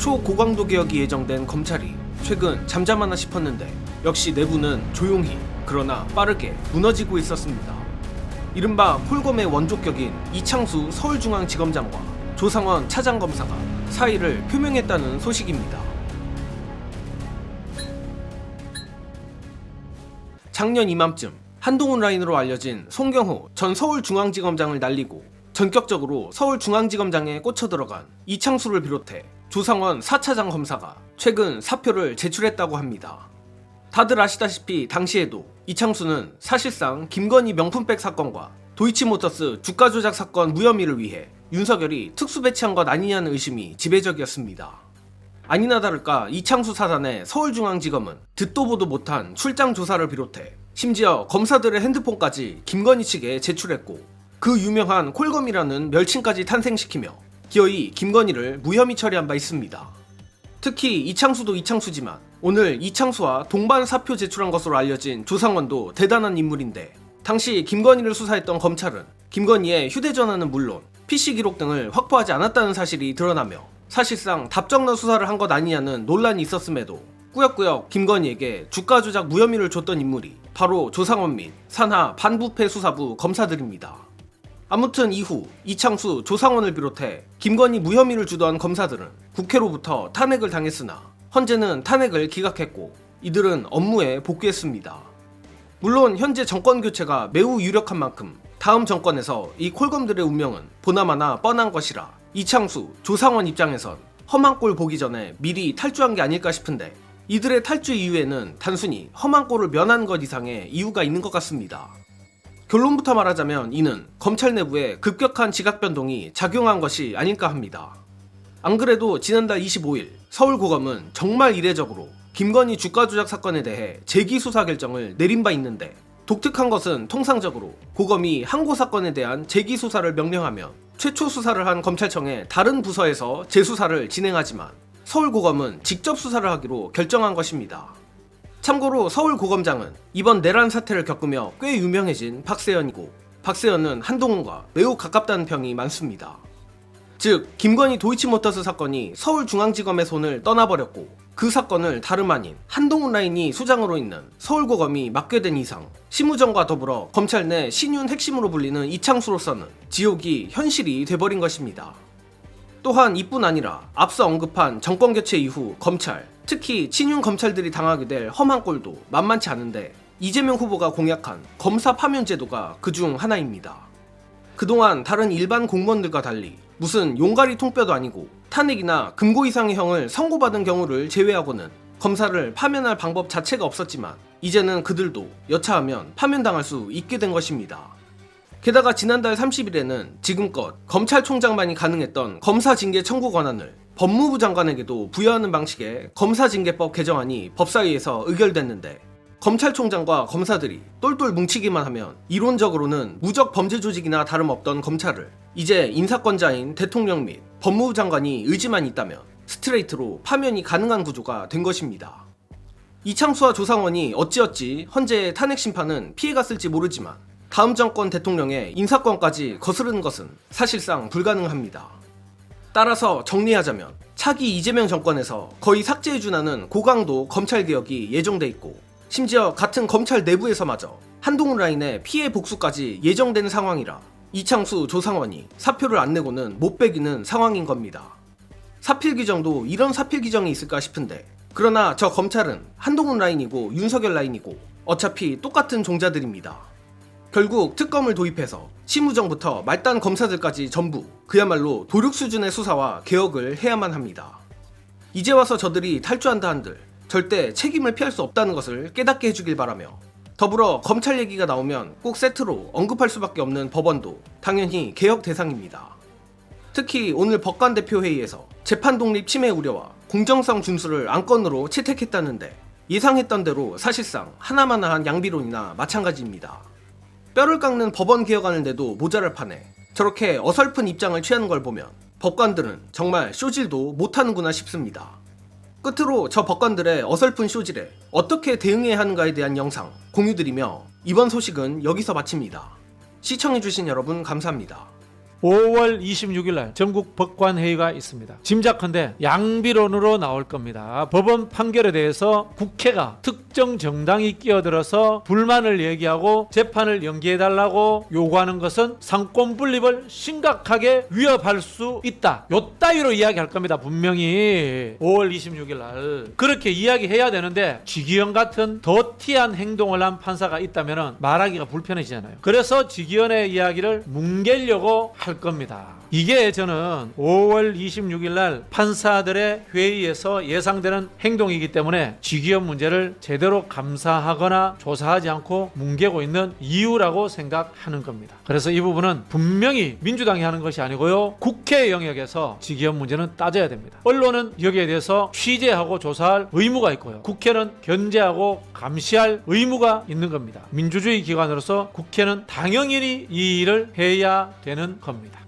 초고강도 개혁이 예정된 검찰이 최근 잠잠하나 싶었는데 역시 내부는 조용히 그러나 빠르게 무너지고 있었습니다. 이른바 폴검의 원조격인 이창수 서울중앙지검장과 조상원 차장검사가 사의를 표명했다는 소식입니다. 작년 이맘쯤 한동훈 라인으로 알려진 송경호 전 서울중앙지검장을 날리고 전격적으로 서울중앙지검장에 꽂혀 들어간 이창수를 비롯해 조상원 4차장 검사가 최근 사표를 제출했다고 합니다. 다들 아시다시피 당시에도 이창수는 사실상 김건희 명품백 사건과 도이치모터스 주가 조작 사건 무혐의를 위해 윤석열이 특수 배치한 것 아니냐는 의심이 지배적이었습니다. 아니나 다를까 이창수 사단의 서울중앙지검은 듣도 보도 못한 출장 조사를 비롯해 심지어 검사들의 핸드폰까지 김건희 측에 제출했고 그 유명한 콜검이라는 멸칭까지 탄생시키며 기어이 김건희를 무혐의 처리한 바 있습니다. 특히 이창수도 이창수지만 오늘 이창수와 동반 사표 제출한 것으로 알려진 조상원도 대단한 인물인데 당시 김건희를 수사했던 검찰은 김건희의 휴대전화는 물론 PC 기록 등을 확보하지 않았다는 사실이 드러나며 사실상 답정너 수사를 한 것 아니냐는 논란이 있었음에도 꾸역꾸역 김건희에게 주가 조작 무혐의를 줬던 인물이 바로 조상원 및 산하 반부패 수사부 검사들입니다. 아무튼 이후 이창수, 조상원을 비롯해 김건희 무혐의를 주던 검사들은 국회로부터 탄핵을 당했으나 헌재는 탄핵을 기각했고 이들은 업무에 복귀했습니다. 물론 현재 정권 교체가 매우 유력한 만큼 다음 정권에서 이 콜검들의 운명은 보나마나 뻔한 것이라 이창수, 조상원 입장에선 험한 꼴 보기 전에 미리 탈주한 게 아닐까 싶은데 이들의 탈주 이유에는 단순히 험한 꼴을 면한 것 이상의 이유가 있는 것 같습니다. 결론부터 말하자면 이는 검찰 내부의 급격한 지각 변동이 작용한 것이 아닐까 합니다. 안 그래도 지난달 25일 서울고검은 정말 이례적으로 김건희 주가 조작 사건에 대해 재기 수사 결정을 내린 바 있는데 독특한 것은 통상적으로 고검이 항고 사건에 대한 재기 수사를 명령하면 최초 수사를 한 검찰청의 다른 부서에서 재수사를 진행하지만 서울고검은 직접 수사를 하기로 결정한 것입니다. 참고로 서울고검장은 이번 내란 사태를 겪으며 꽤 유명해진 박세현이고 박세현은 한동훈과 매우 가깝다는 평이 많습니다. 즉 김건희 도이치모터스 사건이 서울중앙지검의 손을 떠나버렸고 그 사건을 다름 아닌 한동훈 라인이 수장으로 있는 서울고검이 맡게 된 이상 심우정과 더불어 검찰 내 신윤 핵심으로 불리는 이창수로서는 지옥이 현실이 돼버린 것입니다. 또한 이뿐 아니라 앞서 언급한 정권교체 이후 검찰, 특히 친윤 검찰들이 당하게 될 험한 꼴도 만만치 않은데 이재명 후보가 공약한 검사 파면 제도가 그중 하나입니다. 그동안 다른 일반 공무원들과 달리 무슨 용가리 통뼈도 아니고 탄핵이나 금고 이상의 형을 선고받은 경우를 제외하고는 검사를 파면할 방법 자체가 없었지만 이제는 그들도 여차하면 파면당할 수 있게 된 것입니다. 게다가 지난달 30일에는 지금껏 검찰총장만이 가능했던 검사징계 청구 권한을 법무부 장관에게도 부여하는 방식의 검사징계법 개정안이 법사위에서 의결됐는데 검찰총장과 검사들이 똘똘 뭉치기만 하면 이론적으로는 무적 범죄 조직이나 다름없던 검찰을 이제 인사권자인 대통령 및 법무부 장관이 의지만 있다면 스트레이트로 파면이 가능한 구조가 된 것입니다. 이창수와 조상원이 어찌어찌 헌재의 탄핵 심판은 피해갔을지 모르지만 다음 정권 대통령의 인사권까지 거스르는 것은 사실상 불가능합니다. 따라서 정리하자면 차기 이재명 정권에서 거의 삭제해준하는 고강도 검찰개혁이 예정돼 있고 심지어 같은 검찰 내부에서마저 한동훈 라인의 피해 복수까지 예정된 상황이라 이창수, 조상원이 사표를 안 내고는 못 베기는 상황인 겁니다. 사필 규정도 이런 사필 규정이 있을까 싶은데 그러나 저 검찰은 한동훈 라인이고 윤석열 라인이고 어차피 똑같은 종자들입니다. 결국 특검을 도입해서 심우정부터 말단 검사들까지 전부 그야말로 도륙 수준의 수사와 개혁을 해야만 합니다. 이제 와서 저들이 탈주한다 한들 절대 책임을 피할 수 없다는 것을 깨닫게 해주길 바라며 더불어 검찰 얘기가 나오면 꼭 세트로 언급할 수밖에 없는 법원도 당연히 개혁 대상입니다. 특히 오늘 법관 대표 회의에서 재판 독립 침해 우려와 공정성 준수를 안건으로 채택했다는데 예상했던 대로 사실상 하나마나한 양비론이나 마찬가지입니다. 뼈를 깎는 법원 개혁안을 내도 모자랄 판에 저렇게 어설픈 입장을 취하는 걸 보면 법관들은 정말 쇼질도 못하는구나 싶습니다. 끝으로 저 법관들의 어설픈 쇼질에 어떻게 대응해야 하는가에 대한 영상 공유드리며 이번 소식은 여기서 마칩니다. 시청해주신 여러분 감사합니다. 5월 26일 날 전국 법관회의가 있습니다. 짐작컨대 양비론으로 나올 겁니다. 법원 판결에 대해서 국회가 특정 정당이 끼어들어서 불만을 얘기하고 재판을 연기해달라고 요구하는 것은 상권 분립을 심각하게 위협할 수 있다. 요 따위로 이야기할 겁니다. 분명히 5월 26일 날 그렇게 이야기해야 되는데 지기현 같은 더티한 행동을 한 판사가 있다면 말하기가 불편해지잖아요. 그래서 지기현의 이야기를 뭉개려고 할 겁니다. 이게 저는 5월 26일 날 판사들의 회의에서 예상되는 행동이기 때문에 지기현 문제를 제대로 감사하거나 조사하지 않고 뭉개고 있는 이유라고 생각하는 겁니다. 그래서 이 부분은 분명히 민주당이 하는 것이 아니고요. 국회 영역에서 지기현 문제는 따져야 됩니다. 언론은 여기에 대해서 취재하고 조사할 의무가 있고요. 국회는 견제하고 감시할 의무가 있는 겁니다. 민주주의 기관으로서 국회는 당연히 이 일을 해야 되는 겁니다.